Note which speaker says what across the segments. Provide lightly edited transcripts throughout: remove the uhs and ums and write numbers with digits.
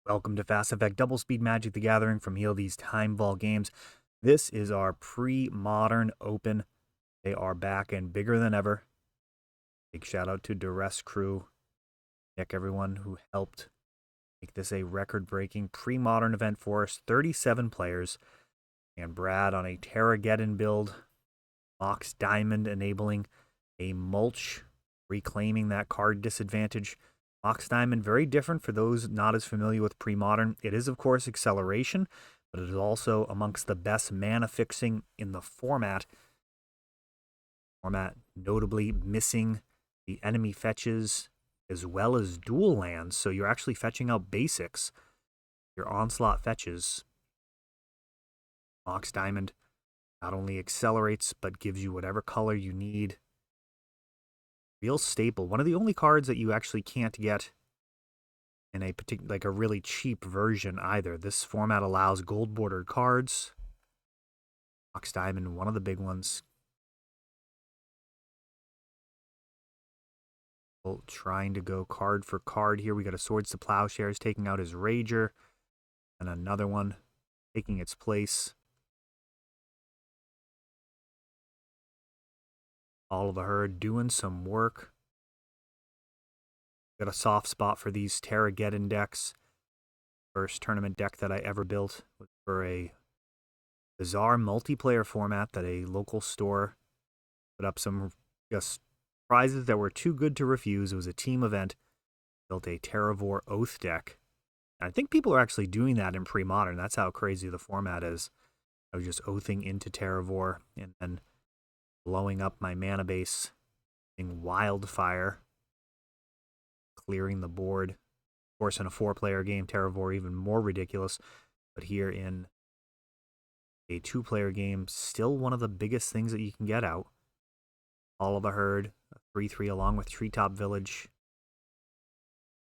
Speaker 1: Welcome to Fast Effect Doublespeed Magic the Gathering from ELD's Time Vault Games. This is our pre-modern open. They are back and bigger than ever. Big shout out to Duress Crew, Nick, everyone who helped make this a record-breaking pre-modern event for us. 37 players, and Brad on a Terrageddon build. Mox Diamond enabling a mulch, reclaiming that card disadvantage. Mox Diamond, very different for those not as familiar with Premodern. It is, of course, acceleration, but it is also amongst the best mana fixing in the format. Notably missing the enemy fetches as well as dual lands, so you're actually fetching out basics. Your onslaught fetches. Mox Diamond not only accelerates, but gives you whatever color you need. Real staple. One of the only cards that you actually can't get in a particular, like a really cheap version either. This format allows gold bordered cards. Mox Diamond, one of the big ones. Trying to go card for card here. We got a Swords to Plowshares taking out his Rager, and another one taking its place. All of the Herd doing some work. Got a soft spot for these Terrageddon decks. First tournament deck that I ever built was for a bizarre multiplayer format that a local store put up some just prizes that were too good to refuse. It was a team event. Built a Terravore Oath deck. And I think people are actually doing that in Premodern. That's how crazy the format is. I was just oathing into Terravore and then blowing up my mana base in Wildfire, clearing the board. Of course, in a 4-player game, Terravore even more ridiculous. But here in a 2-player game, still one of the biggest things that you can get out. All of the Herd, a 3/3 along with Treetop Village.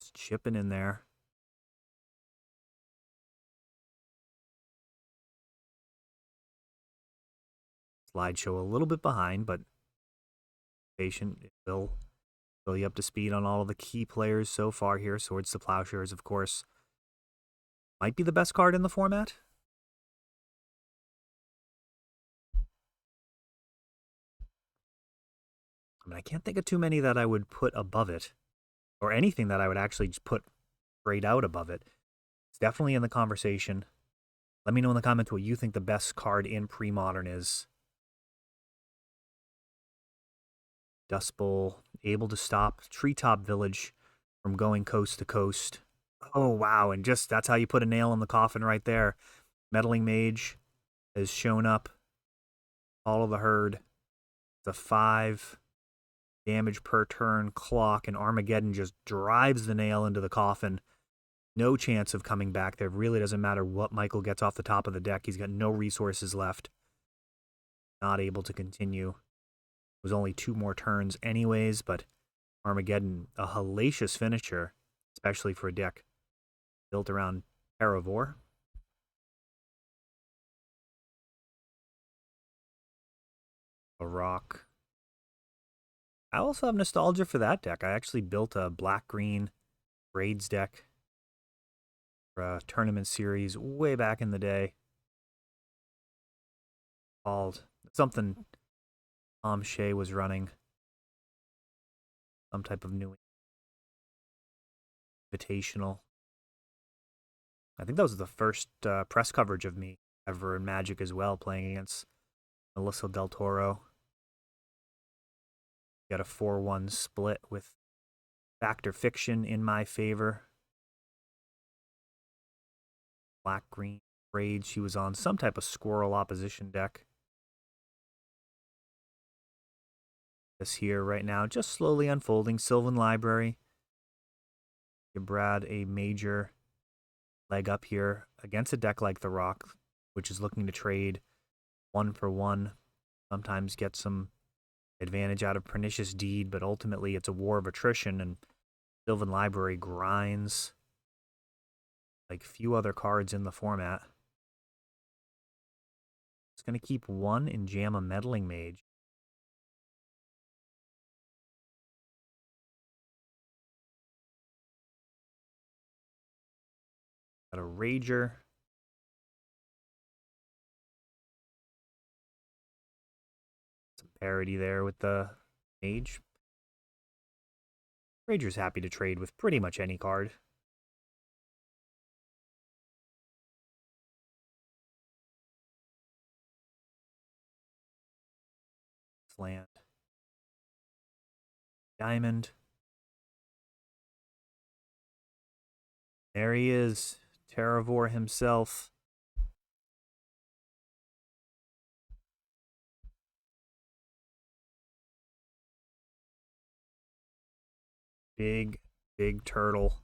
Speaker 1: Just chipping in there. Slideshow a little bit behind, but patient. It will fill you up to speed on all of the key players so far here. Swords to Plowshares, of course, might be the best card in the format. I mean, I can't think of too many that I would put above it, or anything that I would actually just put straight out above it. It's definitely in the conversation. Let me know in the comments what you think the best card in Premodern is. Dust Bowl, able to stop Treetop Village from going coast to coast. Oh, wow, and just that's how you put a nail in the coffin right there. Meddling Mage has shown up. All of the Herd. It's a 5 damage per turn clock, and Armageddon just drives the nail into the coffin. No chance of coming back there. It really doesn't matter what Michael gets off the top of the deck. He's got no resources left. Not able to continue. It was only 2 more turns anyways, but Armageddon, a hellacious finisher, especially for a deck built around Terravore. A rock. I also have nostalgia for that deck. I actually built a black-green Raids deck for a tournament series way back in the day. Called something Tom Shea was running. Some type of new invitational. I think that was the first press coverage of me ever in Magic as well, playing against Melissa Del Toro. Got a 4-1 split with Factor Fiction in my favor. Black-green Raid. She was on some type of Squirrel opposition deck. This here right now, just slowly unfolding. Sylvan Library. Give Brad a major leg up here against a deck like the Rock, which is looking to trade 1 for 1. Sometimes get some advantage out of Pernicious Deed, but ultimately it's a war of attrition, and Sylvan Library grinds like few other cards in the format. It's going to keep 1 and jam a Meddling Mage. Got a Rager. Some parity there with the Mage. Rager's happy to trade with pretty much any card. Land. Diamond. There he is. Terravore himself. Big, big turtle.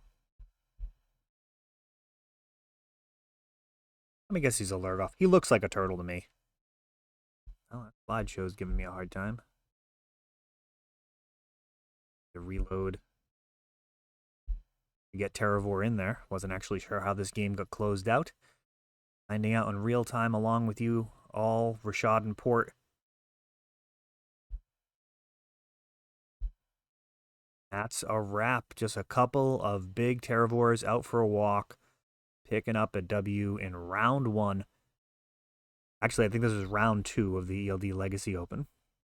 Speaker 1: Let me guess he's a Lurgoth. He looks like a turtle to me. Oh, that slideshow's giving me a hard time. The reload. To get Terravore in there. Wasn't actually sure how this game got closed out. Finding out in real time along with you all, Rashad and Port. That's a wrap. Just a couple of big Terravores out for a walk. Picking up a W in round 1. Actually, I think this is round 2 of the ELD Legacy Open.